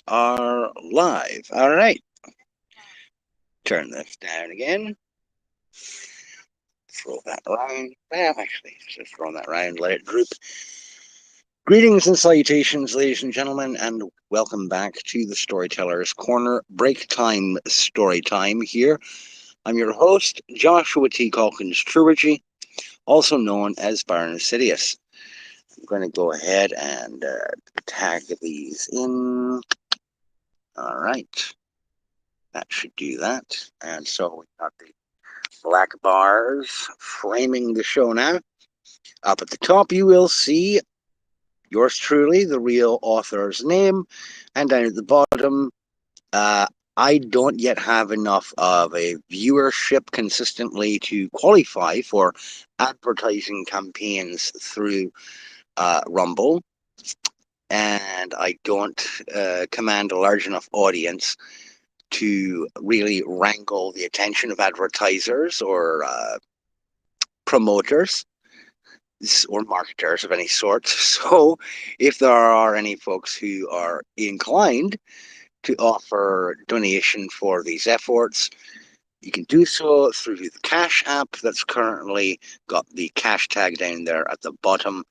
are live. All right. Turn this down again. Throw that around. Well, actually, just throw that around. Let it droop. Greetings and salutations, ladies and gentlemen, and welcome back to the Storyteller's Corner Break Time Story Time here. I'm your host, Joshua T. Calkins Truigy, also known as Baron Sidious. I'm going to go ahead and tag these in. All right. That should do that. And so we got the black bars framing the show now. Up at the top, you will see yours truly, the real author's name. And down at the bottom, I don't yet have enough of a viewership consistently to qualify for advertising campaigns through Rumble. And I don't command a large enough audience to really wrangle the attention of advertisers or promoters or marketers of any sort. So if there are any folks who are inclined to offer donation for these efforts, you can do so through the Cash app that's currently got the cash tag down there at the bottom.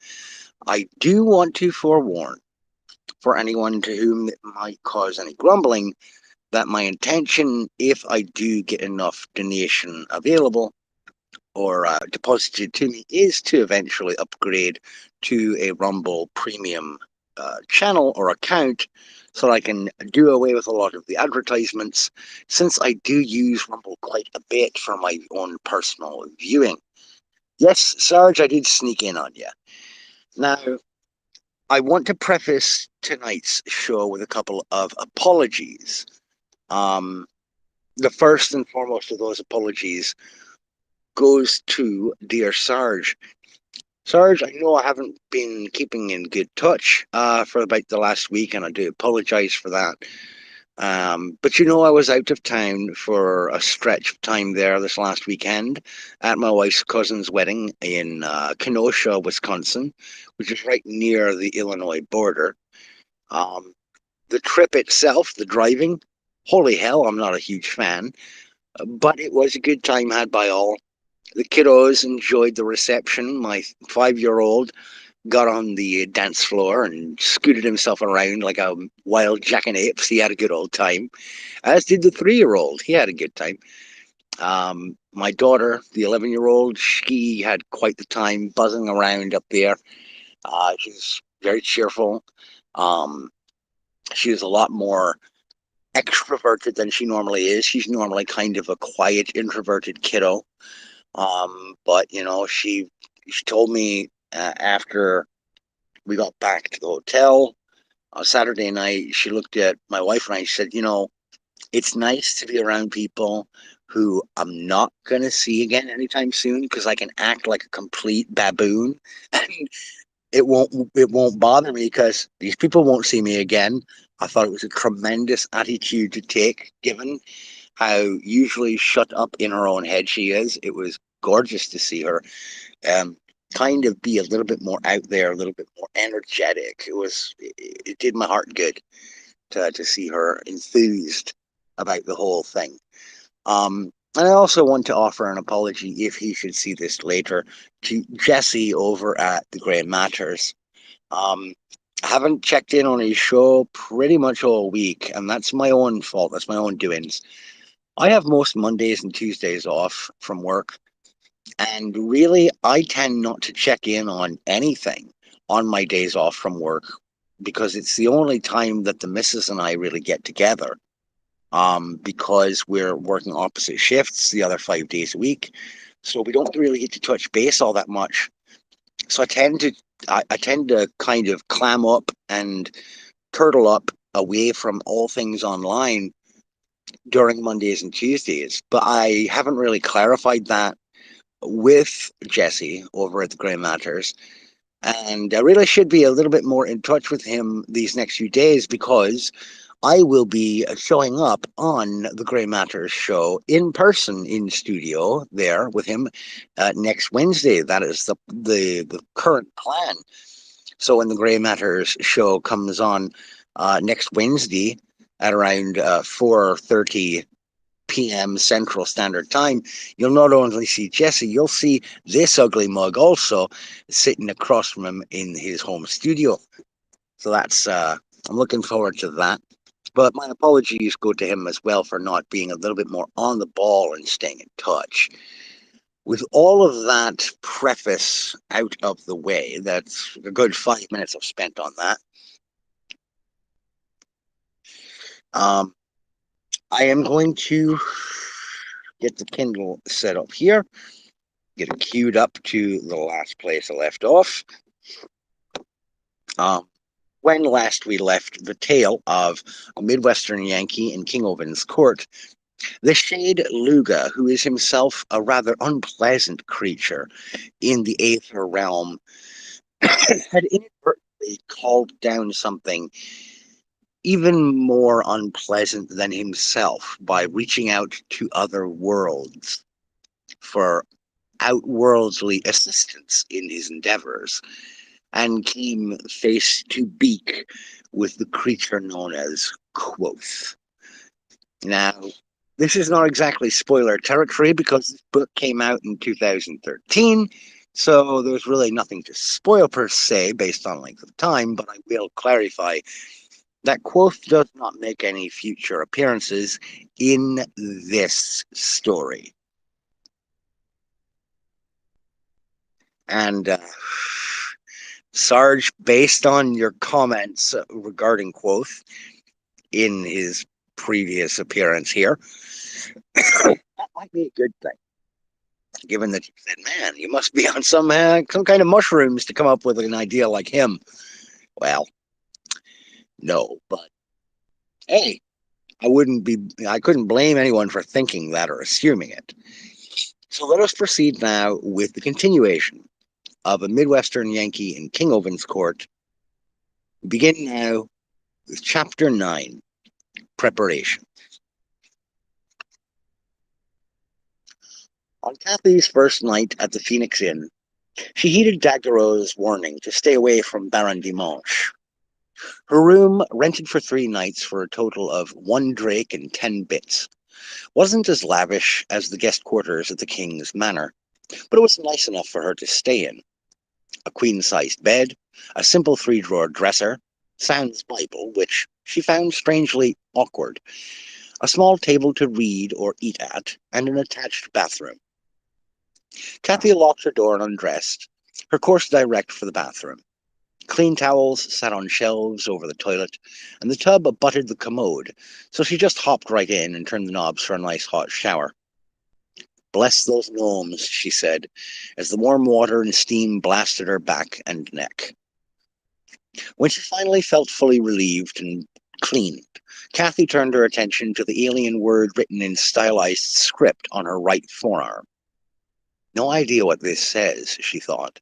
I do want to forewarn for anyone to whom it might cause any grumbling that my intention, if I do get enough donation available or deposited to me, is to eventually upgrade to a Rumble Premium channel or account so I can do away with a lot of the advertisements, since I do use Rumble quite a bit for my own personal viewing. Yes, Sarge, I did sneak in on you. Now, I want to preface tonight's show with a couple of apologies. The first and foremost of those apologies goes to dear Sarge. Sarge, I know I haven't been keeping in good touch for about the last week, and I do apologize for that. But I was out of town for a stretch of time there this last weekend at my wife's cousin's wedding in Kenosha, Wisconsin, which is right near the Illinois border. The trip itself, the driving, holy hell, I'm not a huge fan, but it was a good time had by all. The kiddos enjoyed the reception. My 5-year-old got on the dance floor and scooted himself around like a wild jackanapes. He had a good old time, as did the 3-year-old. He had a good time. My daughter, the 11-year-old, she had quite the time buzzing around up there. She's very cheerful. She was a lot more extroverted than she normally is. She's normally kind of a quiet, introverted kiddo. But she told me after we got back to the hotel on Saturday night, she looked at my wife and I. She said, it's nice to be around people who I'm not gonna see again anytime soon because I can act like a complete baboon, and it won't bother me because these people won't see me again. I thought it was a tremendous attitude to take, given how usually shut up in her own head she is. It was gorgeous to see her kind of be a little bit more out there, a little bit more energetic. It did my heart good to see her enthused about the whole thing. And I also want to offer an apology, if he should see this later, to Jesse over at the Grey Matters. I haven't checked in on his show pretty much all week, and that's my own fault. That's my own doings. I have most Mondays and Tuesdays off from work, and really, I tend not to check in on anything on my days off from work because it's the only time that the missus and I really get together. Because we're working opposite shifts the other 5 days a week, so we don't really get to touch base all that much. So I tend to kind of clam up and turtle up away from all things online during Mondays and Tuesdays. But I haven't really clarified that with Jesse over at the Grey Matters. And I really should be a little bit more in touch with him these next few days because I will be showing up on the Grey Matters show in person in studio there with him next Wednesday. That is the current plan. So when the Grey Matters show comes on next Wednesday, at around 4:30 p.m. Central Standard Time, you'll not only see Jesse, you'll see this ugly mug also sitting across from him in his home studio. So that's I'm looking forward to that. But my apologies go to him as well for not being a little bit more on the ball and staying in touch. With all of that preface out of the way, that's a good 5 minutes I've spent on that. I am going to get the Kindle set up here, get it queued up to the last place I left off. When last we left the tale of a Midwestern Yankee in King Ovin's court, the shade Luga, who is himself a rather unpleasant creature in the Aether realm, had inadvertently called down something even more unpleasant than himself by reaching out to other worlds for outworldly assistance in his endeavors, and came face to beak with the creature known as Quoth. Now, this is not exactly spoiler territory because this book came out in 2013, so there's really nothing to spoil per se based on length of time, but I will clarify that Quoth does not make any future appearances in this story. And Sarge, based on your comments regarding Quoth in his previous appearance here, that might be a good thing. Given that you said, man, you must be on some kind of mushrooms to come up with an idea like him. Well, no, but hey, I couldn't blame anyone for thinking that or assuming it. So let us proceed now with the continuation of A Midwestern Yankee in King Ovin's court. We begin now with Chapter 9, Preparation. On Kathy's first night at the Phoenix Inn, she heeded Daguerreau's warning to stay away from Baron Dimanche. Her room, rented for 3 nights for a total of 1 drake and 10 bits, wasn't as lavish as the guest quarters at the King's Manor, but it was nice enough for her to stay in. A queen-sized bed, a simple 3-drawer dresser, sans Bible, which she found strangely awkward, a small table to read or eat at, and an attached bathroom. Kathy locked her door and undressed, her course direct for the bathroom. Clean towels sat on shelves over the toilet, and the tub abutted the commode, so she just hopped right in and turned the knobs for a nice hot shower. Bless those gnomes, she said, as the warm water and steam blasted her back and neck. When she finally felt fully relieved and cleaned, Kathy turned her attention to the alien word written in stylized script on her right forearm. No idea what this says, she thought.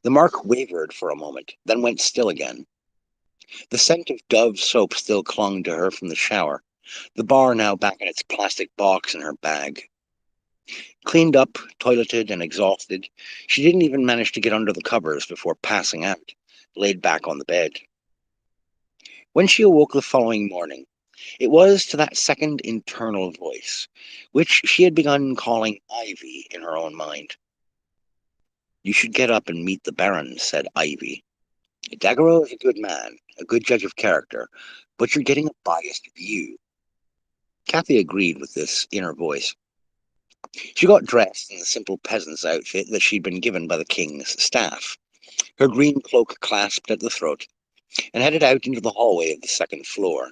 The mark wavered for a moment, then went still again. The scent of Dove soap still clung to her from the shower, the bar now back in its plastic box in her bag. Cleaned up, toileted, and exhausted, she didn't even manage to get under the covers before passing out, laid back on the bed. When she awoke the following morning, it was to that second internal voice, which she had begun calling Ivy in her own mind. You should get up and meet the Baron, said Ivy. Daguerreau is a good man, a good judge of character, but you're getting a biased view. Kathy agreed with this inner voice. She got dressed in the simple peasant's outfit that she'd been given by the king's staff, her green cloak clasped at the throat, and headed out into the hallway of the second floor.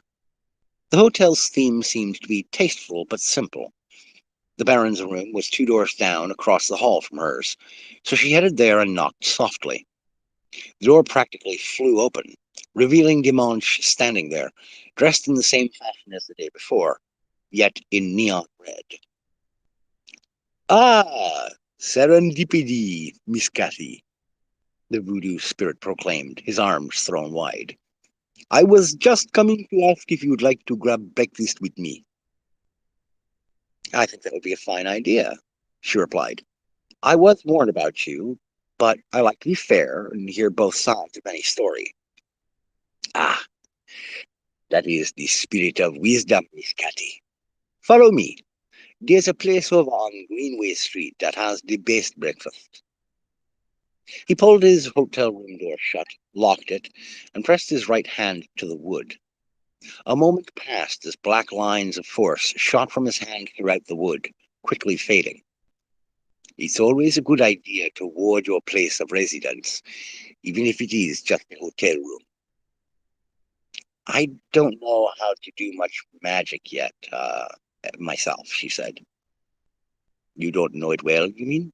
The hotel's theme seemed to be tasteful but simple. The Baron's room was 2 doors down across the hall from hers, so she headed there and knocked softly. The door practically flew open, revealing Dimanche standing there, dressed in the same fashion as the day before, yet in neon red. Ah, serendipity, Miss Kathy, the voodoo spirit proclaimed, his arms thrown wide. I was just coming to ask if you'd like to grab breakfast with me. I think that would be a fine idea, she replied. I was warned about you, but I like to be fair and hear both sides of any story. Ah, That is the spirit of wisdom, Miss Cathy. Follow me. There's a place over on Greenway Street that has the best breakfast. He pulled his hotel room door shut, locked it, and pressed his right hand to the wood. A moment passed as black lines of force shot from his hand throughout the wood, quickly fading. It's always a good idea to ward your place of residence, even if it is just a hotel room. I don't know how to do much magic yet, myself, she said. You don't know it well, you mean?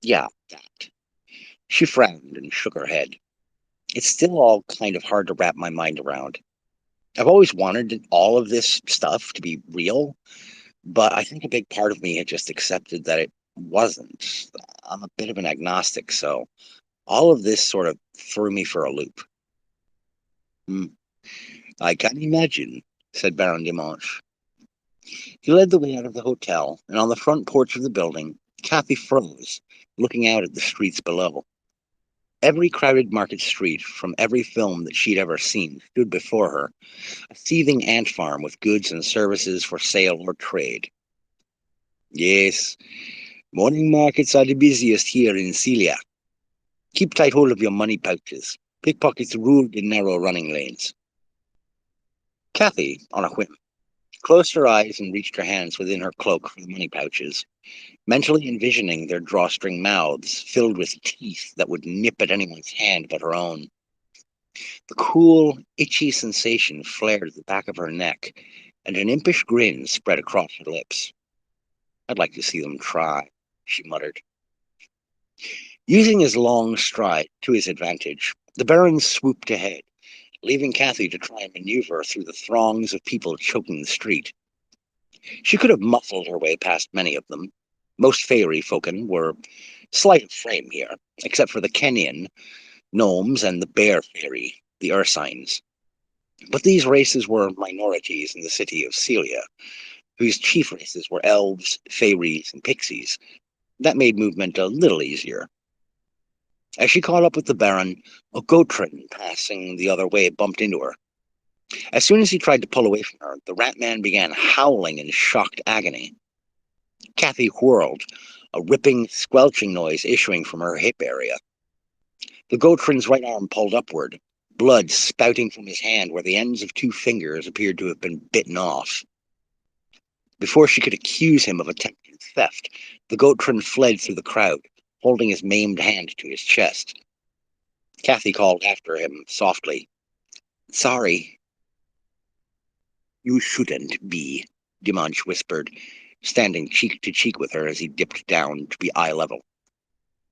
Yeah, that. She frowned and shook her head. It's still all kind of hard to wrap my mind around. I've always wanted all of this stuff to be real, but I think a big part of me had just accepted that it wasn't. I'm a bit of an agnostic, so all of this sort of threw me for a loop. I can imagine, said Baron Dimanche. He led the way out of the hotel, and on the front porch of the building, Cathy froze, looking out at the streets below. Every crowded market street from every film that she'd ever seen stood before her, a seething ant farm with goods and services for sale or trade. Yes, morning markets are the busiest here in Celia. Keep tight hold of your money pouches. Pickpockets rule the narrow running lanes. Cathy, on a whim, closed her eyes and reached her hands within her cloak for the money pouches, mentally envisioning their drawstring mouths filled with teeth that would nip at anyone's hand but her own. The cool, itchy sensation flared at the back of her neck, and an impish grin spread across her lips. I'd like to see them try, she muttered. Using his long stride to his advantage, the Baron swooped ahead, leaving Cathy to try and maneuver through the throngs of people choking the street. She could have muffled her way past many of them. Most fairy folken were slight of frame here, except for the Kenyan gnomes and the bear fairy, the Ursines. But these races were minorities in the city of Celia, whose chief races were elves, fairies, and pixies. That made movement a little easier. As she caught up with the Baron, a Gotrin passing the other way bumped into her. As soon as he tried to pull away from her, the rat man began howling in shocked agony. Cathy whirled, a ripping, squelching noise issuing from her hip area. The Gotrin's right arm pulled upward, blood spouting from his hand where the ends of two fingers appeared to have been bitten off. Before she could accuse him of attempted theft, the Gotrin fled through the crowd, holding his maimed hand to his chest. Cathy called after him softly. Sorry. You shouldn't be, Dimanche whispered, standing cheek to cheek with her as he dipped down to be eye level.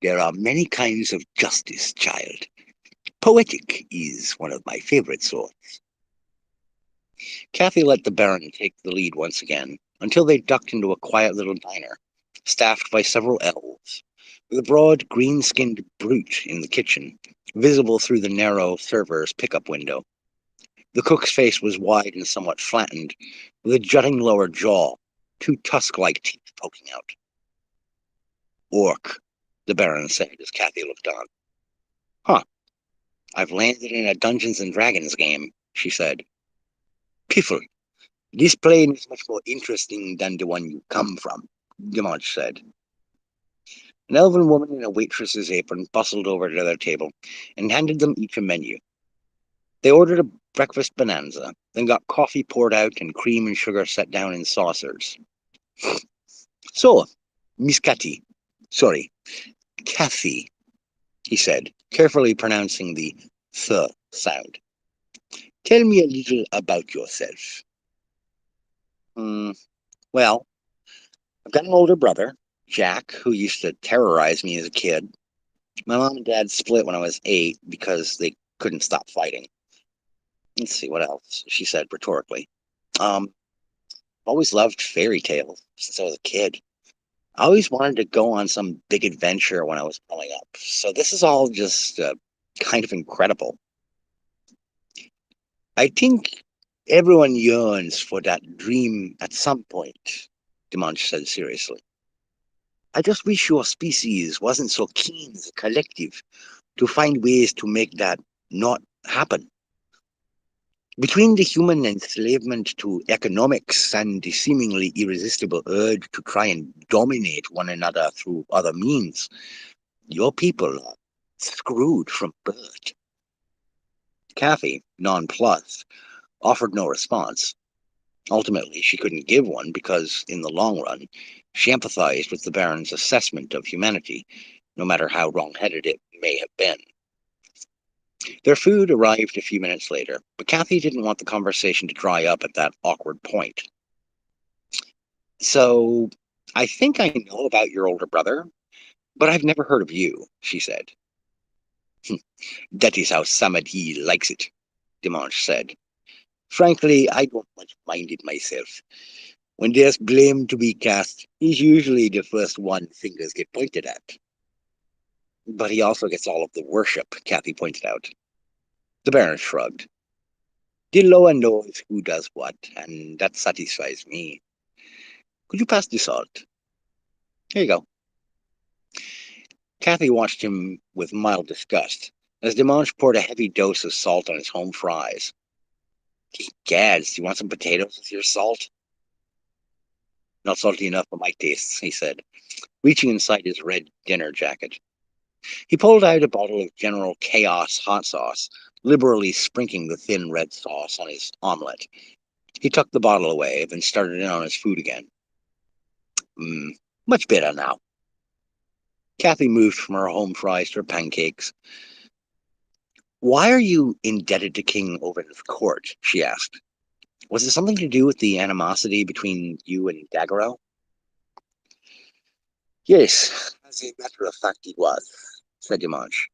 There are many kinds of justice, child. Poetic is one of my favorite sorts. Cathy let the Baron take the lead once again, until they ducked into a quiet little diner, staffed by several elves, with a broad, green-skinned brute in the kitchen, visible through the narrow server's pickup window. The cook's face was wide and somewhat flattened, with a jutting lower jaw, two tusk-like teeth poking out. Orc, the Baron said as Cathy looked on. Huh. I've landed in a Dungeons and Dragons game, she said. Piffle, this plane is much more interesting than the one you come from, Dimanche said. An elven woman in a waitress's apron bustled over to their table and handed them each a menu. They ordered a breakfast bonanza, then got coffee poured out and cream and sugar set down in saucers. So, Miss Cathy, sorry, Cathy, he said, carefully pronouncing the th sound. Tell me a little about yourself. Well, I've got an older brother, Jack, who used to terrorize me as a kid. My mom and dad split when I was 8 because they couldn't stop fighting. Let's see, what else? She said rhetorically. Always loved fairy tales since I was a kid. I always wanted to go on some big adventure when I was growing up. So this is all just kind of incredible. I think everyone yearns for that dream at some point, Dimanche said seriously. I just wish your species wasn't so keen as a collective to find ways to make that not happen. Between the human enslavement to economics and the seemingly irresistible urge to try and dominate one another through other means, your people are screwed from birth. Kathy, nonplussed, offered no response. Ultimately, she couldn't give one because, in the long run, she empathized with the Baron's assessment of humanity, no matter how wrong-headed it may have been. Their food arrived a few minutes later, but Kathy didn't want the conversation to dry up at that awkward point. So, I think I know about your older brother, but I've never heard of you, she said. That is how Samadhi likes it, Dimanche said. Frankly, I don't much mind it myself. When there's blame to be cast, he's usually the first one fingers get pointed at. But he also gets all of the worship, Kathy pointed out. The Baron shrugged. The lower knows who does what, and that satisfies me. Could you pass the salt? Here you go. Kathy watched him with mild disgust as Dimanche poured a heavy dose of salt on his home fries. Gads, do you want some potatoes with your salt? Not salty enough for my tastes, he said, reaching inside his red dinner jacket. He pulled out a bottle of General Chaos hot sauce, liberally sprinkling the thin red sauce on his omelet. He tucked the bottle away, then started in on his food again. Much better now. Kathy moved from her home fries to her pancakes. Why are you indebted to King Ovin's court? She asked. Was it something to do with the animosity between you and Daggero? Yes, as a matter of fact it was, said Dimanche.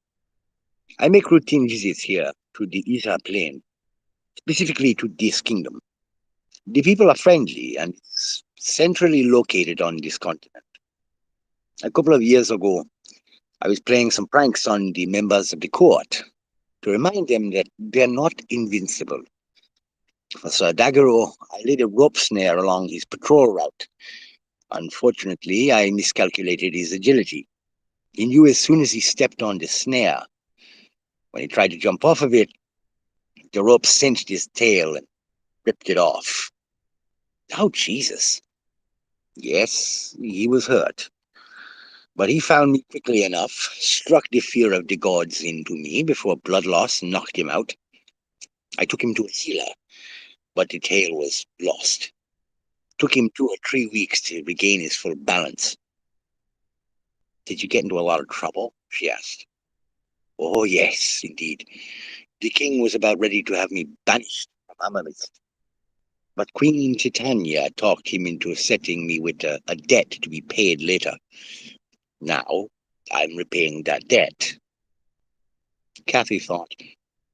I make routine visits here to the Isha Plain, specifically to this kingdom. The people are friendly and it's centrally located on this continent. A couple of years ago, I was playing some pranks on the members of the court to remind them that they're not invincible. For Sir Daggero, I laid a rope snare along his patrol route. Unfortunately, I miscalculated his agility. He knew as soon as he stepped on the snare. When he tried to jump off of it, the rope cinched his tail and ripped it off. Oh, Jesus. Yes, he was hurt. But he found me quickly enough, struck the fear of the gods into me before blood loss knocked him out. I took him to a healer, but the tail was lost. Took him 2 or 3 weeks to regain his full balance. Did you get into a lot of trouble? She asked. Oh, yes, indeed. The king was about ready to have me banished from Amamith. But Queen Titania talked him into setting me with a debt to be paid later. Now, I'm repaying that debt. Kathy thought,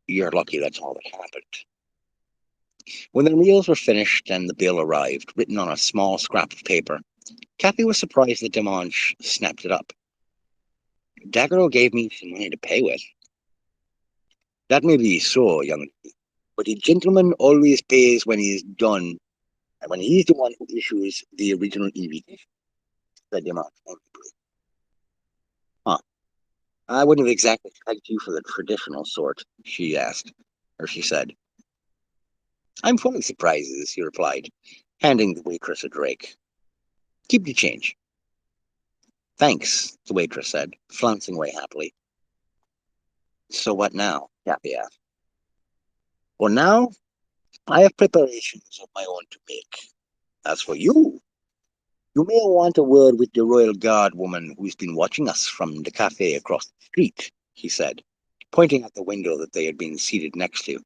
you're lucky that's all that happened. When the meals were finished and the bill arrived, written on a small scrap of paper, Kathy was surprised that Dimanche snapped it up. Daggero gave me some money to pay with. That may be so, young lady, but a gentleman always pays when he's done, and when he's the one who issues the original invitation, said Dimanche amiably. Huh. I wouldn't have exactly tagged you for the traditional sort, she said. I'm full of surprises, he replied, handing the waitress a drink. Keep the change. Thanks, the waitress said, flouncing away happily. So what now? Kathy asked. Well, now I have preparations of my own to make. As for you, you may want a word with the royal guard woman who's been watching us from the cafe across the street, he said, pointing at the window that they had been seated next to.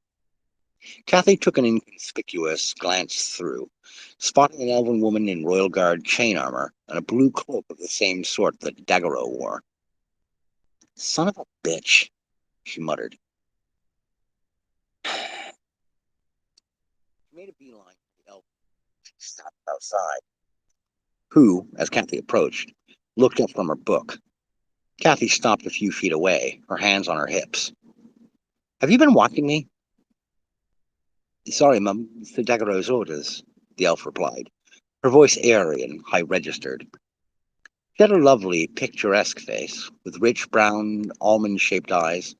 Kathy took an inconspicuous glance through, spotting an elven woman in royal guard chain armor and a blue cloak of the same sort that Daggero wore. Son of a bitch, she muttered. She made a beeline to the elf who sat outside, who, as Kathy approached, looked up from her book. Kathy stopped a few feet away, her hands on her hips. Have you been watching me? Sorry, Mum, it's the Daggero's orders, the elf replied, her voice airy and high-registered. She had a lovely, picturesque face, with rich brown, almond-shaped eyes.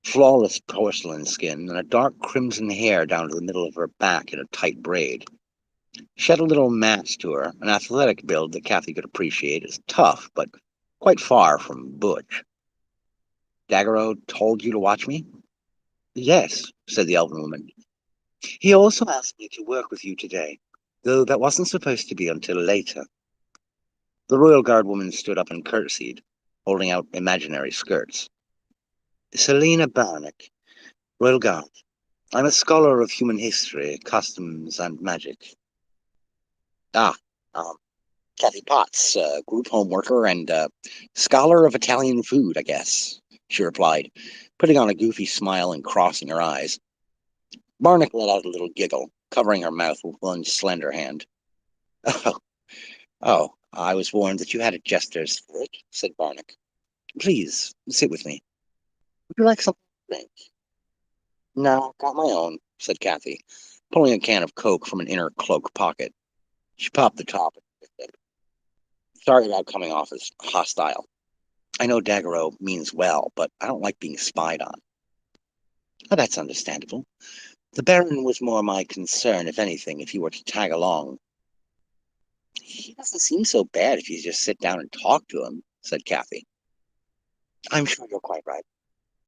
Flawless porcelain skin and a dark crimson hair down to the middle of her back in a tight braid. She had a little mass to her, an athletic build that Kathy could appreciate as tough, but quite far from butch. Daggero told you to watch me? Yes, said the elven woman. He also asked me to work with you today, though that wasn't supposed to be until later. The Royal Guard woman stood up and curtsied, holding out imaginary skirts. Selena Barnack, Royal Guard. I'm a scholar of human history, customs, and magic. Ah, um, Kathy Potts, group home worker and scholar of Italian food, I guess, she replied, putting on a goofy smile and crossing her eyes. Barnack let out a little giggle, covering her mouth with one slender hand. Oh, oh, I was warned that you had a jester's spirit, said Barnack. Please, sit with me. Would you like something to drink? No, got my own, said Kathy, pulling a can of Coke from an inner cloak pocket. She popped the top and sipped it. Sorry about coming off as hostile. I know Daggero means well, but I don't like being spied on. Oh, that's understandable. The Baron was more my concern, if anything, if you were to tag along. He doesn't seem so bad if you just sit down and talk to him, said Kathy. I'm sure you're quite right.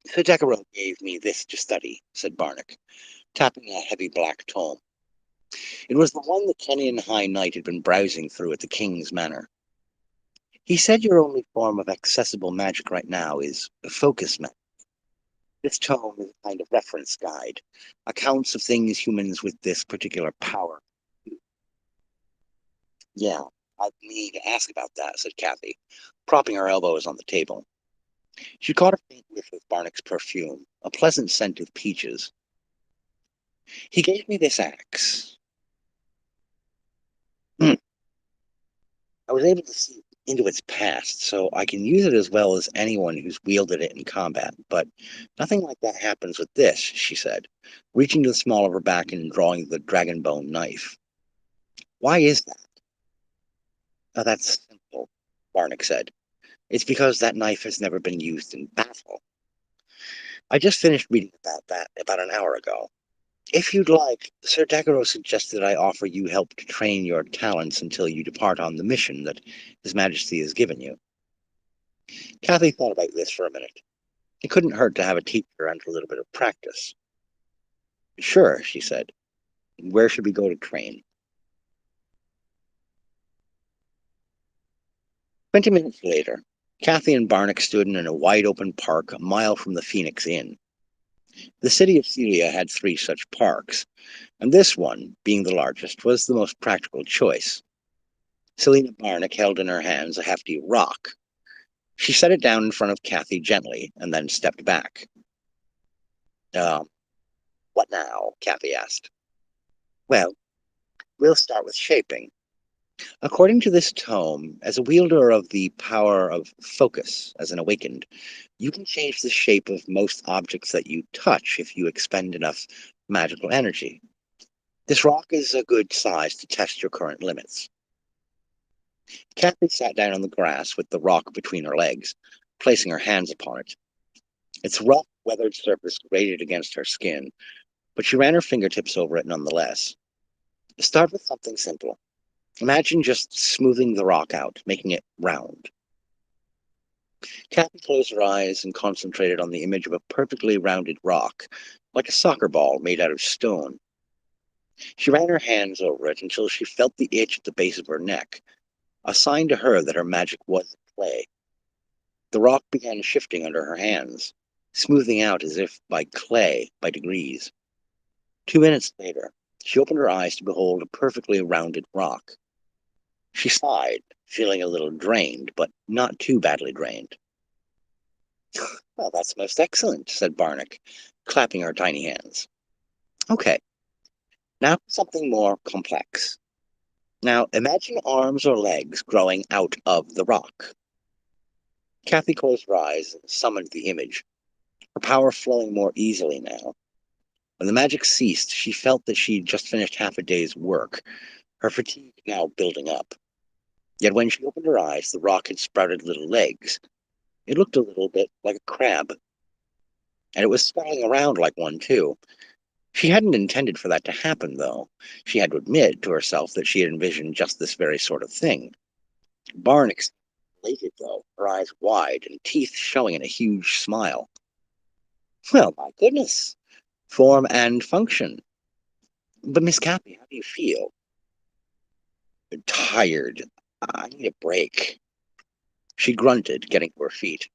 Sir Daggero gave me this to study, said Barnack, tapping a heavy black tome. It was the one the Kenyan High Knight had been browsing through at the King's Manor. He said your only form of accessible magic right now is focus magic. This tome is a kind of reference guide, accounts of things humans with this particular power. Yeah, I need to ask about that, said Kathy, propping her elbows on the table. She caught a faint whiff of Barnack's perfume, a pleasant scent of peaches. He gave me this axe. I was able to see into its past, so I can use it as well as anyone who's wielded it in combat, but nothing like that happens with this, she said, reaching to the small of her back and drawing the dragonbone knife. Why is that? Oh, that's simple, Barnack said. It's because that knife has never been used in battle. I just finished reading about that about an hour ago. If you'd like, Sir Daggero suggested I offer you help to train your talents until you depart on the mission that His Majesty has given you. Kathy thought about this for a minute. It couldn't hurt to have a teacher and a little bit of practice. Sure, she said. Where should we go to train? 20 minutes later, Kathy and Barnack stood in a wide-open park a mile from the Phoenix Inn. The city of Celia had 3 such parks, and this one, being the largest, was the most practical choice. Selena Barnack held in her hands a hefty rock. She set it down in front of Kathy gently and then stepped back. Uh, what now? Kathy asked. Well, we'll start with shaping. According to this tome, as a wielder of the power of focus as an awakened, you can change the shape of most objects that you touch if you expend enough magical energy. This rock is a good size to test your current limits. Kathy sat down on the grass with the rock between her legs, placing her hands upon it. Its rough, weathered surface grated against her skin, but she ran her fingertips over it nonetheless. Start with something simple. Imagine just smoothing the rock out, making it round. Kathy closed her eyes and concentrated on the image of a perfectly rounded rock, like a soccer ball made out of stone. She ran her hands over it until she felt the itch at the base of her neck, a sign to her that her magic was at play. The rock began shifting under her hands, smoothing out as if by clay by degrees. 2 minutes later, she opened her eyes to behold a perfectly rounded rock. She sighed, feeling a little drained, but not too badly drained. Well, that's most excellent, said Barnack, clapping her tiny hands. Okay, now something more complex. Now imagine arms or legs growing out of the rock. Kathy closed her eyes and summoned the image, her power flowing more easily now. When the magic ceased, she felt that she'd just finished half a day's work, her fatigue now building up. Yet when she opened her eyes, the rock had sprouted little legs. It looked a little bit like a crab. and it was swirling around like one, too. She hadn't intended for that to happen, though. She had to admit to herself that she had envisioned just this very sort of thing. Barn elated, though, her eyes wide and teeth showing in a huge smile. Well, my goodness. Form and function. But Miss Cappy, how do you feel? Tired. I need a break. She grunted, getting to her feet.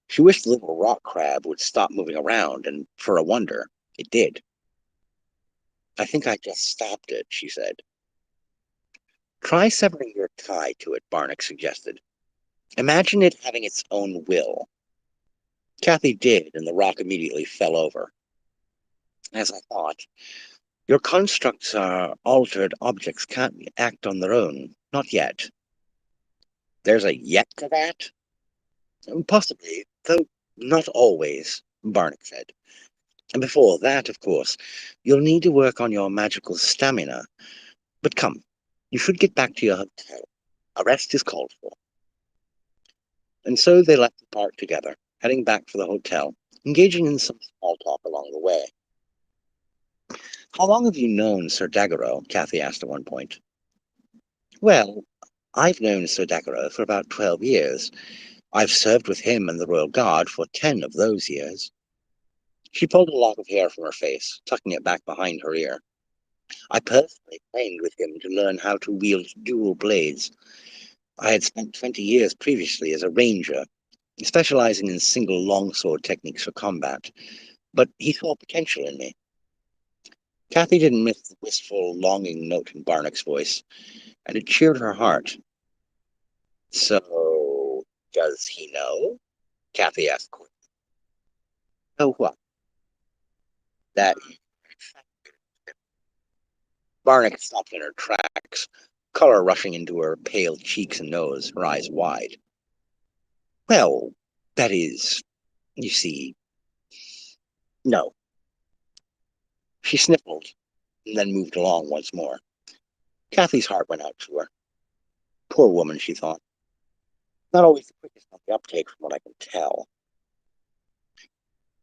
She wished the little rock crab would stop moving around, and for a wonder, it did. I think I just stopped it, she said. Try severing your tie to it, Barnack suggested. Imagine it having its own will. Kathy did, and the rock immediately fell over. As I thought, your constructs are altered objects can't act on their own. Not yet. There's a yet to that? Possibly, though not always, Barnack said. And before that, of course, you'll need to work on your magical stamina. But come, you should get back to your hotel. A rest is called for. And so they left the park together, heading back for the hotel, engaging in some small talk along the way. How long have you known Sir Daguerreau? Kathy asked at one point. Well, I've known Sir Daguerreau for about 12 years. I've served with him and the Royal Guard for 10 of those years. She pulled a lock of hair from her face, tucking it back behind her ear. I personally trained with him to learn how to wield dual blades. I had spent 20 years previously as a ranger, specializing in single longsword techniques for combat, but he saw potential in me. Kathy didn't miss the wistful, longing note in Barnack's voice, and it cheered her heart. So, does he know? Kathy asked quickly. Know what? That Barnack stopped in her tracks, color rushing into her pale cheeks and nose, her eyes wide. Well, that is, you see, no. She sniffled and then moved along once more. Kathy's heart went out to her. Poor woman, she thought. Not always the quickest on the uptake from what I can tell.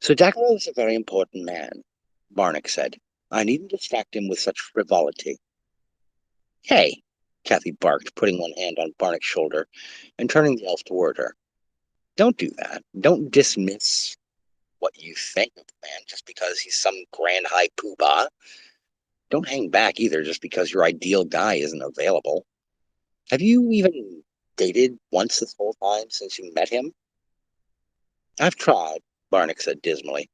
So Daguerreau is a very important man, Barnack said. I needn't distract him with such frivolity. Hey, Kathy barked, putting one hand on Barnack's shoulder and turning the elf toward her. Don't do that. Don't dismiss what you think of the man just because he's some grand high poobah. Don't hang back either just because your ideal guy isn't available. Have you even dated once this whole time since you met him? I've tried, Barnack said dismally.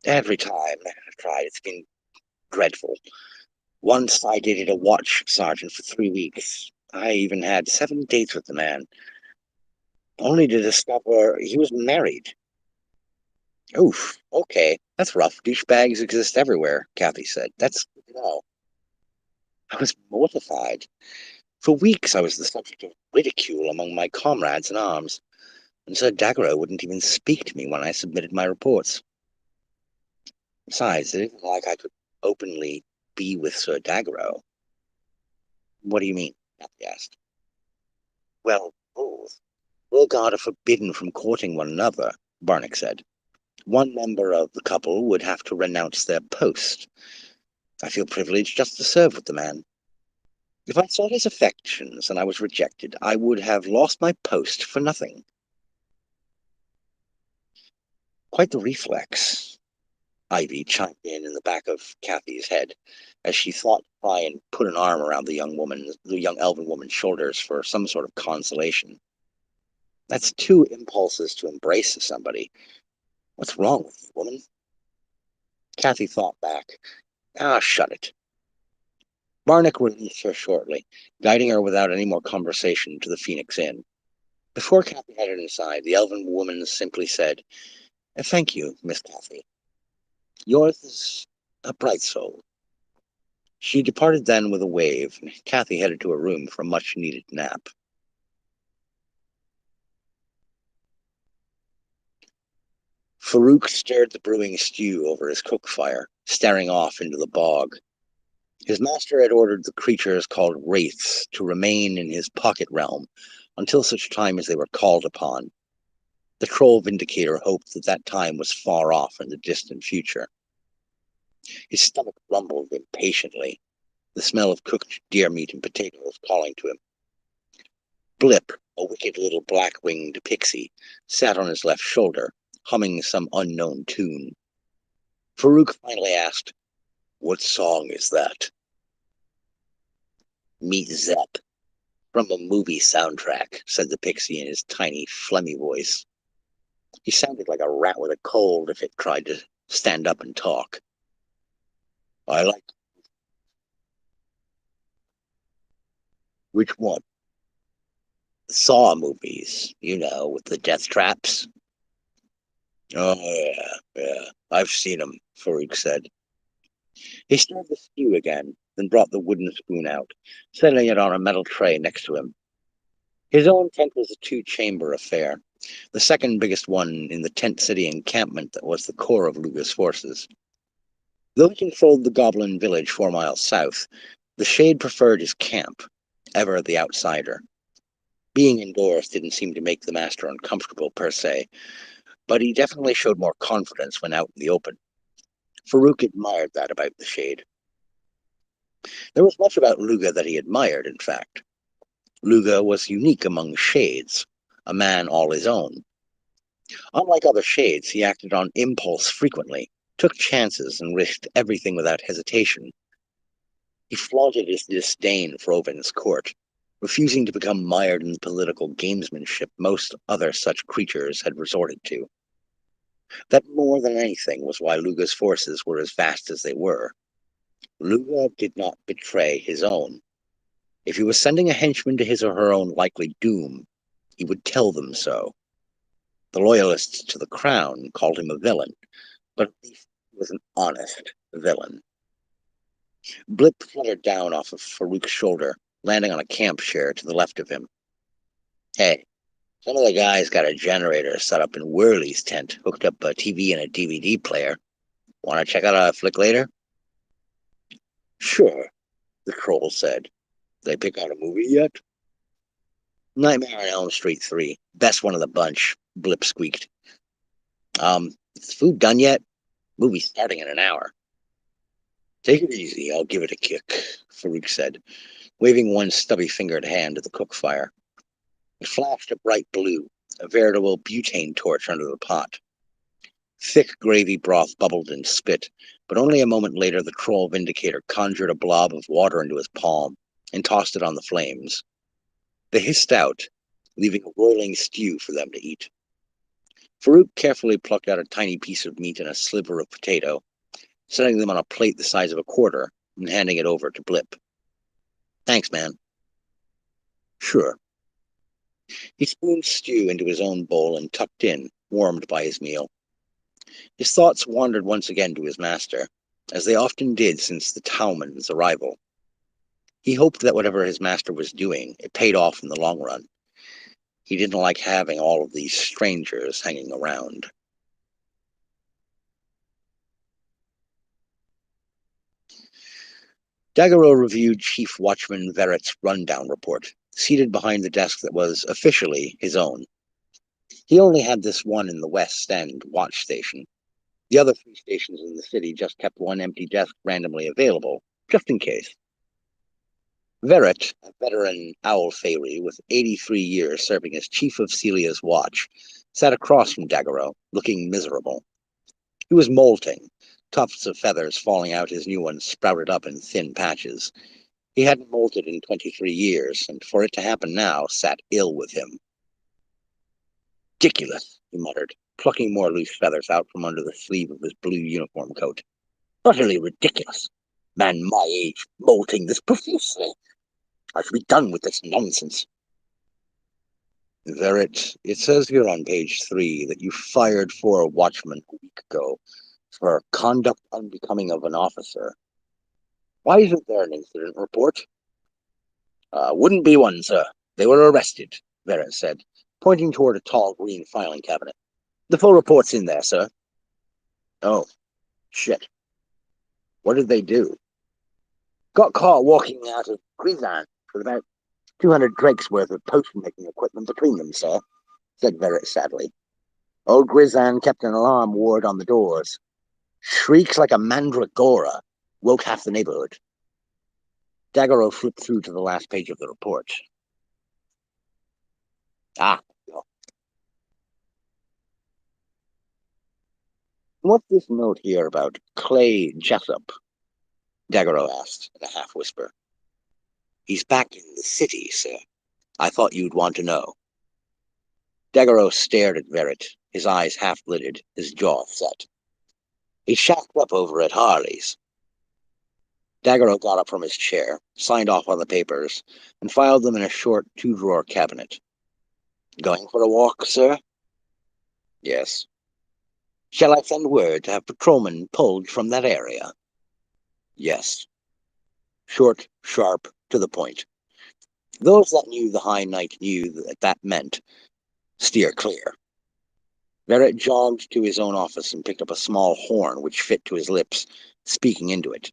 Every time I've tried, it's been dreadful. Once I dated a watch sergeant for 3 weeks. I even had 7 dates with the man, only to discover he was married. Oof, okay, that's rough. Douchebags exist everywhere, Kathy said. That's good to know. I was mortified. For weeks I was the subject of ridicule among my comrades in arms, and Sir Daguerreau wouldn't even speak to me when I submitted my reports. Besides, it isn't like I could openly be with Sir Daguerreau. What do you mean? Kathy asked. Well, both. Royal Guard are forbidden from courting one another, Barnack said. One member of the couple would have to renounce their post. I feel privileged just to serve with the man. If I sought his affections and I was rejected, I would have lost my post for nothing. Quite the reflex, Ivy chimed in the back of Kathy's head, as she thought to try and put an arm around the young elven woman's shoulders for some sort of consolation. That's 2 impulses to embrace somebody. What's wrong with you, woman? Kathy thought back. Ah, shut it. Barnack released her shortly, guiding her without any more conversation to the Phoenix Inn. Before Kathy headed inside, the elven woman simply said, Thank you, Miss Kathy. Yours is a bright soul. She departed then with a wave, and Kathy headed to her room for a much-needed nap. Farouk stirred the brewing stew over his cook fire, staring off into the bog. His master had ordered the creatures called wraiths to remain in his pocket realm until such time as they were called upon. The troll vindicator hoped that that time was far off in the distant future. His stomach rumbled impatiently, the smell of cooked deer meat and potatoes calling to him. Blip, a wicked little black-winged pixie, sat on his left shoulder, humming some unknown tune. Farouk finally asked, "What song is that?" "Meet Zep, from a movie soundtrack," said the pixie in his tiny, phlegmy voice. He sounded like a rat with a cold if it tried to stand up and talk. "I like..." "Which one?" "Saw movies, with the death traps." "Oh, yeah, I've seen them," Farouk said. He stirred the stew again, then brought the wooden spoon out, setting it on a metal tray next to him. His own tent was a two-chamber affair, the second biggest one in the tent city encampment that was the core of Luga's forces. Though he controlled the goblin village 4 miles south, the Shade preferred his camp, ever the outsider. Being indoors didn't seem to make the master uncomfortable per se, but he definitely showed more confidence when out in the open. Farouk admired that about the Shade. There was much about Luga that he admired, in fact. Luga was unique among Shades, a man all his own. Unlike other Shades, he acted on impulse frequently, took chances, and risked everything without hesitation. He flaunted his disdain for Ovin's court, refusing to become mired in the political gamesmanship most other such creatures had resorted to. That more than anything was why Luga's forces were as vast as they were. Luga did not betray his own. If he was sending a henchman to his or her own likely doom, he would tell them so. The loyalists to the crown called him a villain, but at least he was an honest villain. Blip fluttered down off of Farouk's shoulder, landing on a camp chair to the left of him. "Hey, some of the guys got a generator set up in Whirly's tent, hooked up a TV and a DVD player. Want to check out a flick later?" "Sure," the troll said. "They pick out a movie yet?" "Nightmare on Elm Street 3. Best one of the bunch," Blip squeaked. Is the food done yet? Movie's starting in an hour." "Take it easy, I'll give it a kick," Farouk said, waving one stubby-fingered hand at the cook fire. It flashed a bright blue, a veritable butane torch under the pot. Thick gravy broth bubbled and spit, but only a moment later the troll vindicator conjured a blob of water into his palm and tossed it on the flames. They hissed out, leaving a roiling stew for them to eat. Farouk carefully plucked out a tiny piece of meat and a sliver of potato, setting them on a plate the size of a quarter and handing it over to Blip. "Thanks, man." "Sure." He spooned stew into his own bowl and tucked in, warmed by his meal. His thoughts wandered once again to his master, as they often did since the Tauman's arrival. He hoped that whatever his master was doing, it paid off in the long run. He didn't like having all of these strangers hanging around. Daguerreau reviewed Chief Watchman Verrett's rundown report, seated behind the desk that was officially his own. He only had this one in the West End watch station. The other 3 stations in the city just kept one empty desk randomly available, just in case. Verrett, a veteran owl fairy with 83 years serving as chief of Celia's watch, sat across from Daguerreau, looking miserable. He was molting, tufts of feathers falling out his new ones sprouted up in thin patches. He hadn't molted in 23 years, and for it to happen now sat ill with him. "Ridiculous," he muttered, plucking more loose feathers out from under the sleeve of his blue uniform coat. "Utterly ridiculous. Man my age molting this profusely. I should be done with this nonsense." "Verrett, it says here on page 3 that you fired 4 watchmen a week ago for conduct unbecoming of an officer. Why isn't there an incident report?" "Wouldn't be one, sir. They were arrested," Verrett said, pointing toward a tall green filing cabinet. "The full report's in there, sir." "Oh, shit. What did they do?" "Got caught walking out of Queensland with about 200 drakes worth of potion-making equipment between them, sir," said Verrett sadly. Old Grizzan kept an alarm ward on the doors. Shrieks like a mandragora woke half the neighborhood. Daggero flipped through to the last page of the report. Ah. What's this note here about Clay Jessup? Daggero asked in a half-whisper. He's back in the city, sir. I thought you'd want to know. Daggero stared at Verret, his eyes half-lidded, his jaw set. He's shacked up over at Harley's. Daggero got up from his chair, signed off on the papers, and filed them in a short two-drawer cabinet. Going for a walk, sir? Yes. Shall I send word to have patrolmen pulled from that area? Yes. Short, sharp, to the point. Those that knew the High Knight knew that meant steer clear. Verret jogged to his own office and picked up a small horn which fit to his lips, speaking into it.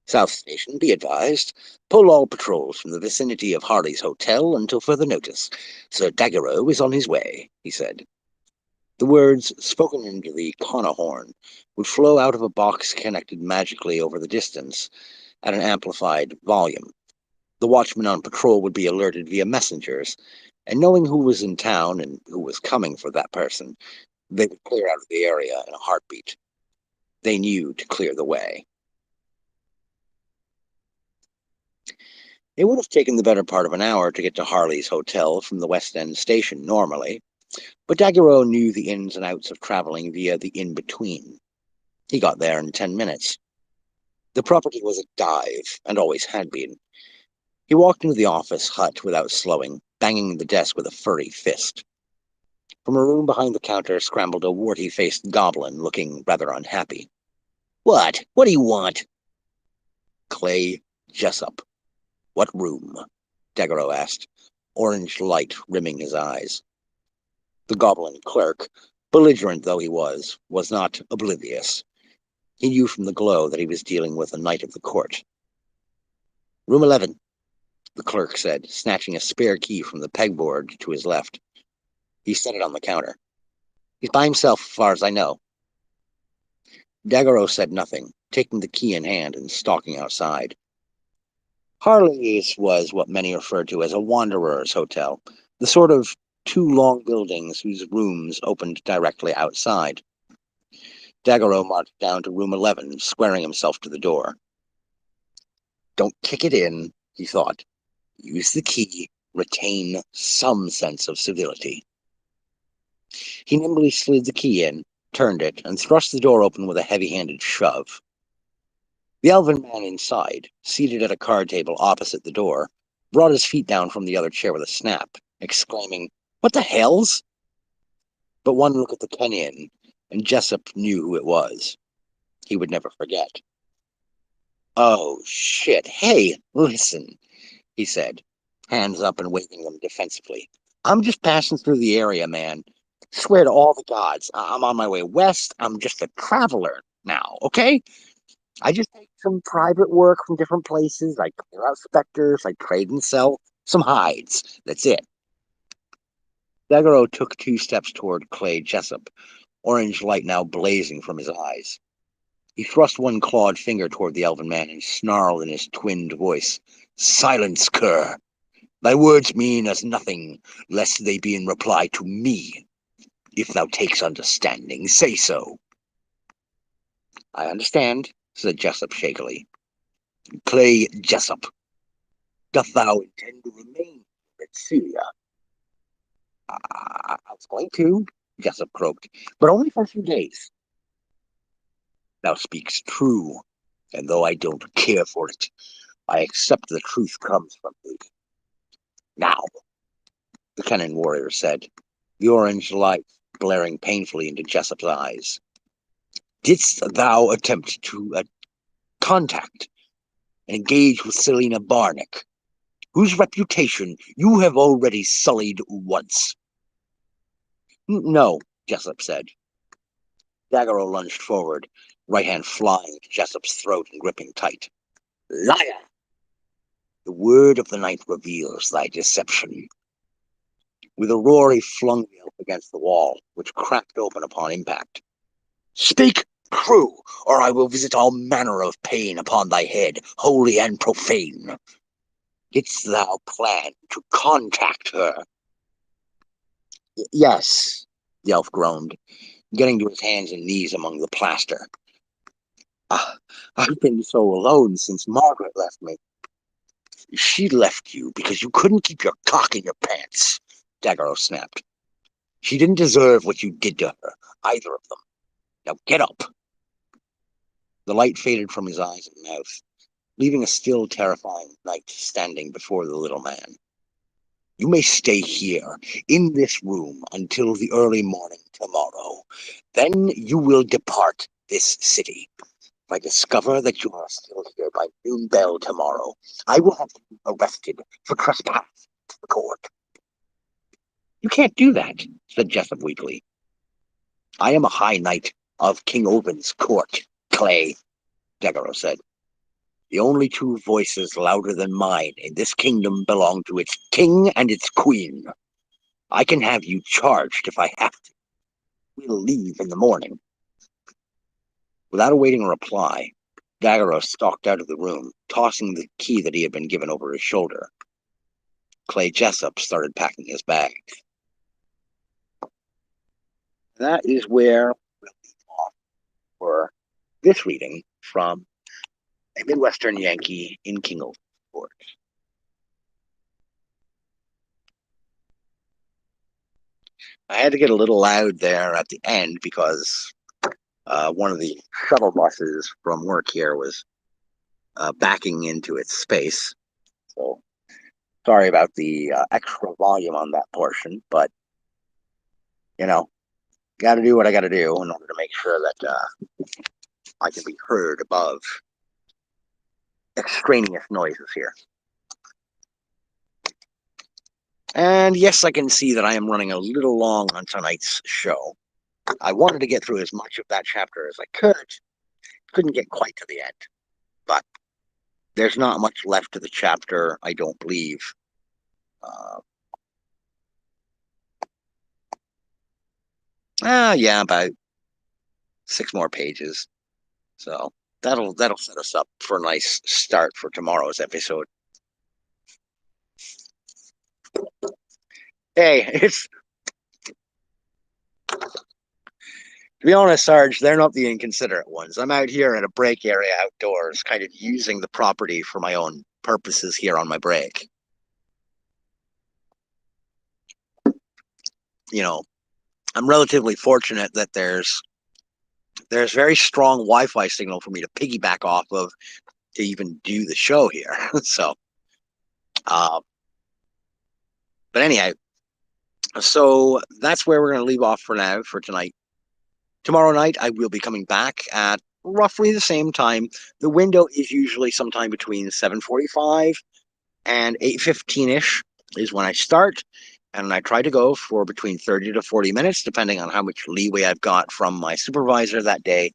South Station, be advised. Pull all patrols from the vicinity of Harley's Hotel until further notice. Sir Daggero is on his way, he said. The words, spoken into the Connor horn, would flow out of a box connected magically over the distance at an amplified volume. The watchman on patrol would be alerted via messengers, and knowing who was in town and who was coming for that person, they would clear out of the area in a heartbeat. They knew to clear the way. It would have taken the better part of an hour to get to Harley's Hotel from the West End station normally, but Daggero knew the ins and outs of traveling via the in-between. He got there in 10 minutes. The property was a dive, and always had been. He walked into the office hut without slowing, banging the desk with a furry fist. From a room behind the counter scrambled a warty-faced goblin, looking rather unhappy. What? What do you want? Clay Jessup. What room? Daggero asked, orange light rimming his eyes. The goblin clerk, belligerent though he was not oblivious. He knew from the glow that he was dealing with a knight of the court. Room 11, the clerk said, snatching a spare key from the pegboard to his left. He set it on the counter. He's by himself, as far as I know. Daggero said nothing, taking the key in hand and stalking outside. Harley's was what many referred to as a wanderer's hotel, the sort of two long buildings whose rooms opened directly outside. Daggero marched down to room 11, squaring himself to the door. Don't kick it in, he thought. Use the key, retain some sense of civility. He nimbly slid the key in, turned it, and thrust the door open with a heavy-handed shove. The elven man inside, seated at a card table opposite the door, brought his feet down from the other chair with a snap, exclaiming, What the hell's? But one look at the Kenyan, and Jessup knew who it was. He would never forget. Oh, shit. Hey, listen, he said, hands up and waving them defensively. I'm just passing through the area, man. Swear to all the gods, I'm on my way west. I'm just a traveler now, okay? I just take some private work from different places. I clear out specters. I trade and sell some hides. That's it. Daggero took 2 steps toward Clay Jessup, orange light now blazing from his eyes. He thrust one clawed finger toward the elven man and snarled in his twinned voice, Silence, cur! Thy words mean as nothing, lest they be in reply to me. If thou takes understanding, say so. I understand, said Jessup shakily. Clay Jessup, doth thou intend to remain at Syria? I was going to, Jessup croaked, but only for a few days. Thou speaks true, and though I don't care for it, I accept the truth comes from thee. Now, the Kennan warrior said, the orange light glaring painfully into Jessup's eyes. Didst thou attempt to contact and engage with Selena Barnick, whose reputation you have already sullied once? No, Jessup said. Daggero lunged forward, right hand flying to Jessup's throat and gripping tight. Liar! The word of the night reveals thy deception. With a roar, he flung the elf against the wall, which cracked open upon impact. "Speak, true, or I will visit all manner of pain upon thy head, holy and profane. Didst thou plan to contact her?" "Yes," the elf groaned, getting to his hands and knees among the plaster. "I've been so alone since Margaret left me." "She left you because you couldn't keep your cock in your pants," Daggaro snapped. "She didn't deserve what you did to her, either of them. Now get up." The light faded from his eyes and mouth, leaving a still, terrifying night standing before the little man. "You may stay here, in this room, until the early morning tomorrow. Then you will depart this city. If I discover that you are still here by noon bell tomorrow, I will have you arrested for trespass to the court." "You can't do that," said Jessup weakly. "I am a high knight of King Oben's court, Clay," Daggaro said. "The only two voices louder than mine in this kingdom belong to its king and its queen. I can have you charged if I have to. We'll leave in the morning." Without awaiting a reply, Daggaro stalked out of the room, tossing the key that he had been given over his shoulder. Clay Jessup started packing his bag. That is where we'll leave off for this reading from A Midwestern Yankee in King Oben's Court. I had to get a little loud there at the end because one of the shuttle buses from work here was backing into its space. So sorry about the extra volume on that portion, but got to do what I got to do in order to make sure that I can be heard above extraneous noises here. And yes, I can see that I am running a little long on tonight's show. I wanted to get through as much of that chapter as I could. Couldn't get quite to the end, but there's not much left of the chapter, I don't believe. Yeah, about 6 more pages. So that'll set us up for a nice start for tomorrow's episode. Hey, it's to be honest, Sarge, they're not the inconsiderate ones. I'm out here in a break area outdoors, kind of using the property for my own purposes here on my break. I'm relatively fortunate that there's very strong Wi-Fi signal for me to piggyback off of to even do the show here. So, but anyhow, so that's where we're going to leave off for now for tonight. Tomorrow night, I will be coming back at roughly the same time. The window is usually sometime between 7:45 and 8:15-ish is when I start. And I try to go for between 30 to 40 minutes, depending on how much leeway I've got from my supervisor that day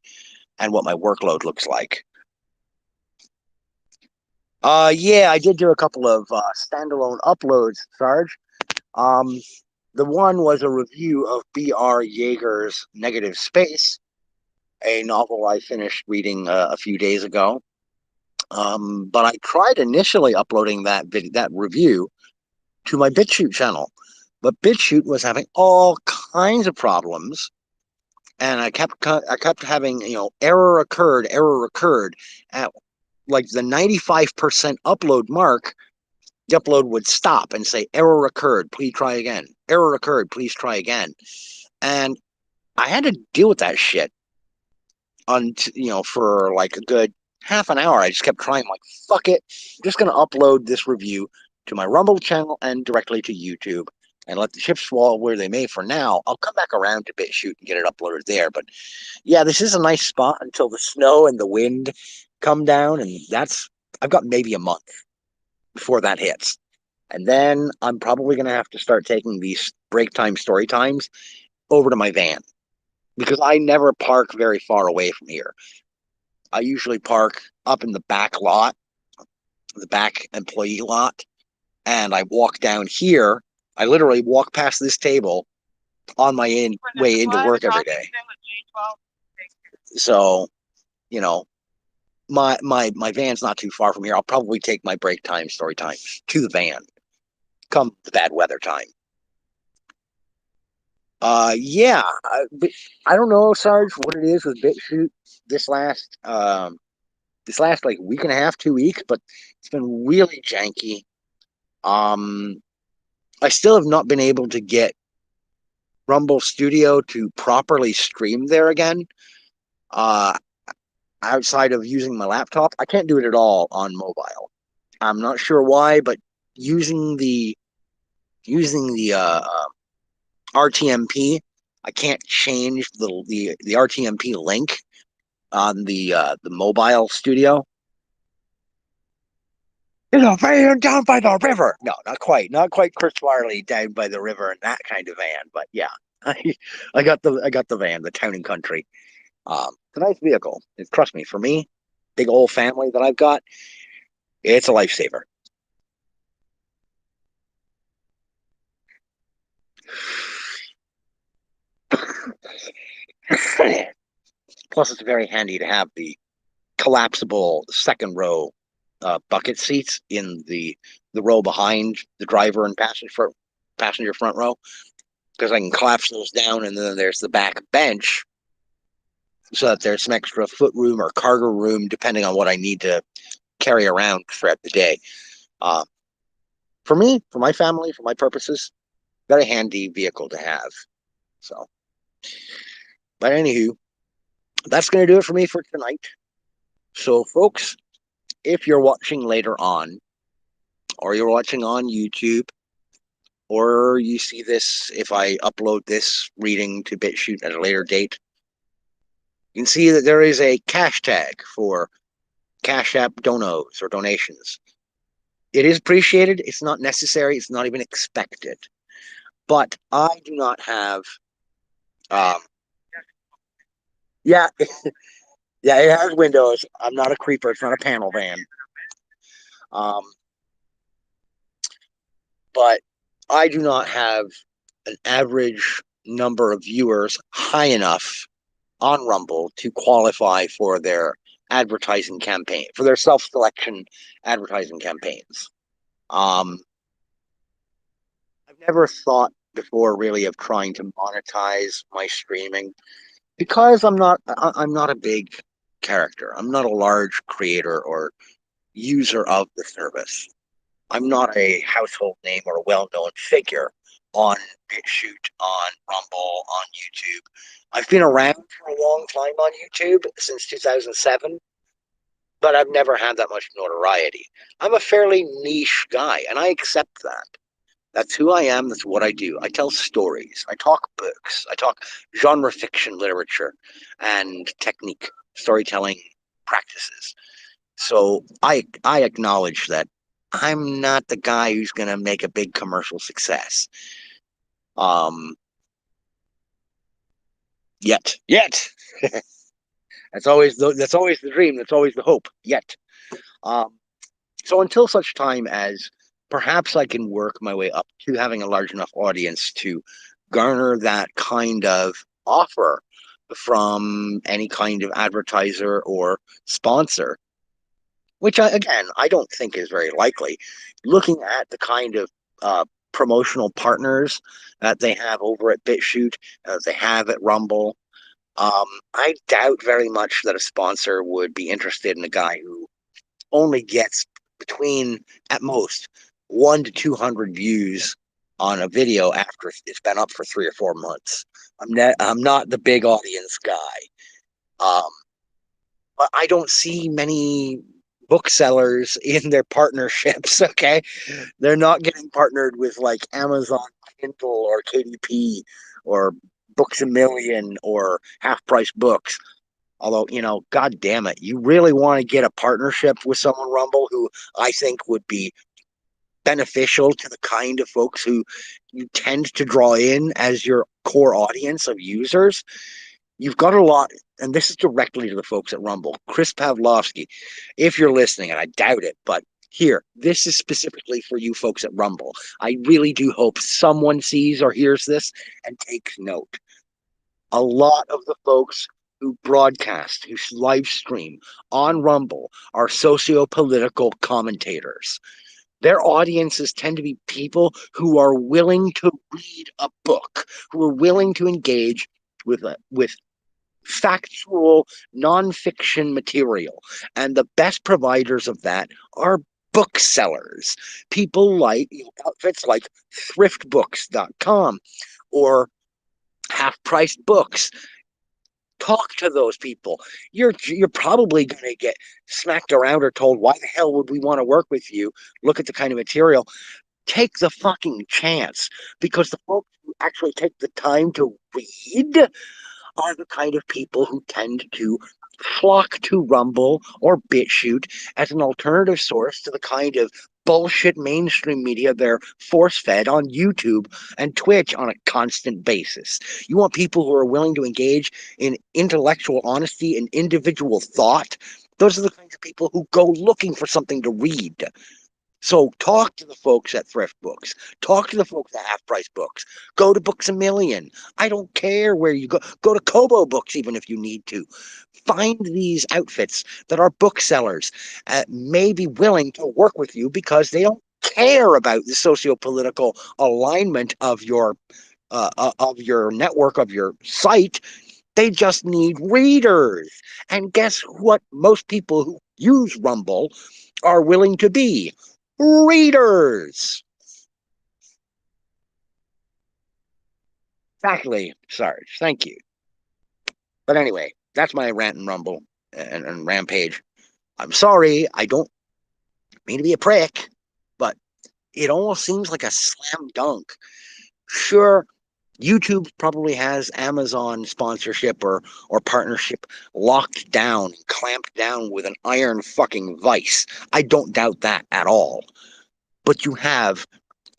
and what my workload looks like. Yeah, I did do a couple of standalone uploads, Sarge. The one was a review of B.R. Yeager's Negative Space, a novel I finished reading a few days ago. But I tried initially uploading that review to my BitChute channel, but BitChute was having all kinds of problems, and I kept having error occurred at like the 95% upload mark. The upload would stop and say, "Error occurred, please try again. Error occurred, please try again." And I had to deal with that shit for like a good half an hour. I just kept trying, like, fuck it. I'm just going to upload this review to my Rumble channel and directly to YouTube and let the chips fall where they may for now. I'll come back around to BitChute and get it uploaded there. But yeah, this is a nice spot until the snow and the wind come down. And I've got maybe a month before that hits. And then I'm probably going to have to start taking these break time story times over to my van, because I never park very far away from here. I usually park up in the back lot, the back employee lot, and I walk down here I literally walk past this table on my way into work every day. So, you know, my van's not too far from here. I'll probably take my break time, story time to the van come the bad weather time. Yeah, I don't know, Sarge, what it is with BitChute this last like week and a half, 2 weeks, but it's been really janky. I still have not been able to get Rumble Studio to properly stream there again. Uh, Outside of using my laptop, I can't do it at all on mobile. I'm not sure why, but using the RTMP, I can't change the RTMP link on the mobile studio. You know, van down by the river. No, not quite Chris Farley down by the river in that kind of van, but yeah, I got the van, the Town and Country. It's a nice vehicle. Trust me, for me, big old family that I've got, it's a lifesaver. Plus, it's very handy to have the collapsible second row bucket seats in the row behind the driver and passenger front row, because I can collapse those down, and then there's the back bench, so that there's some extra foot room or cargo room depending on what I need to carry around throughout the day. For me, for my family, for my purposes, very handy vehicle to have. So, but anywho, that's going to do it for me for tonight. So, folks, if you're watching later on, or you're watching on YouTube, or you see this, if I upload this reading to BitChute at a later date, you can see that there is a cash tag for Cash App donos or donations. It is appreciated. It's not necessary. It's not even expected. But I do not have, yeah, yeah, it has windows. I'm not a creeper. It's not a panel van. But I do not have an average number of viewers high enough on Rumble to qualify for their advertising campaign, for their self-selection advertising campaigns. I've never thought before really of trying to monetize my streaming, because I'm not a big character. I'm not a large creator or user of the service. I'm not a household name or a well-known figure on BitChute, on Rumble, on YouTube. I've been around for a long time on YouTube, since 2007, but I've never had that much notoriety. I'm a fairly niche guy, and I accept that. That's who I am. That's what I do. I tell stories. I talk books. I talk genre fiction literature and technique, storytelling practices. So I acknowledge that I'm not the guy who's going to make a big commercial success. Yet. That's always the dream. That's always the hope. Yet. So until such time as perhaps I can work my way up to having a large enough audience to garner that kind of offer from any kind of advertiser or sponsor, which I don't think is very likely. Looking at the kind of promotional partners that they have over at BitChute, they have at Rumble, I doubt very much that a sponsor would be interested in a guy who only gets between, at most, 1 to 200 views on a video after it's been up for 3 or 4 months. I'm not the big audience guy. But I don't see many booksellers in their partnerships. Okay, they're not getting partnered with like Amazon Kindle or KDP or Books a Million or Half Price Books. Although, God damn it, you really want to get a partnership with someone, Rumble, who I think would be beneficial to the kind of folks who you tend to draw in as your core audience of users. You've got a lot, and this is directly to the folks at Rumble. Chris Pavlovski, if you're listening, and I doubt it, but Here, this is specifically for you folks at Rumble. I really do hope someone sees or hears this and takes note. A lot of the folks who broadcast, who live stream on Rumble are socio-political commentators. Their audiences tend to be people who are willing to read a book, who are willing to engage with factual nonfiction material. And the best providers of that are booksellers, people like outfits like thriftbooks.com or half price books. Talk to those people. You're probably going to get smacked around or told, why the hell would we want to work with you? Look at the kind of material. Take the fucking chance, because the folks who actually take the time to read are the kind of people who tend to flock to Rumble or BitChute as an alternative source to the kind of bullshit mainstream media they're force fed on YouTube and Twitch on a constant basis. You want people who are willing to engage in intellectual honesty and individual thought. Those are the kinds of people who go looking for something to read. So talk to the folks at Thrift Books. Talk to the folks at Half Price Books. Go to Books A Million. I don't care where you go. Go to Kobo Books even if you need to. Find these outfits that are booksellers, may be willing to work with you because they don't care about the socio-political alignment of your network, of your site. They just need readers. And guess what? Most people who use Rumble are willing to be readers. Exactly, Sarge. Thank you. But anyway, that's my rant and rumble and rampage. I'm sorry, I don't mean to be a prick, but it almost seems like a slam dunk. Sure, YouTube probably has Amazon sponsorship or partnership locked down, clamped down with an iron fucking vice. I don't doubt that at all. But you have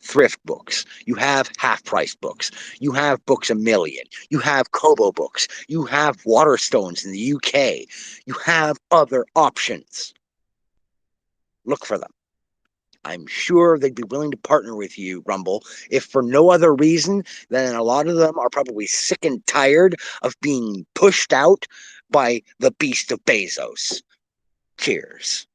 Thrift Books, you have Half Price Books, you have Books A Million, you have Kobo Books, you have Waterstones in the UK, you have other options. Look for them. I'm sure they'd be willing to partner with you, Rumble, if for no other reason than a lot of them are probably sick and tired of being pushed out by the beast of Bezos. Cheers.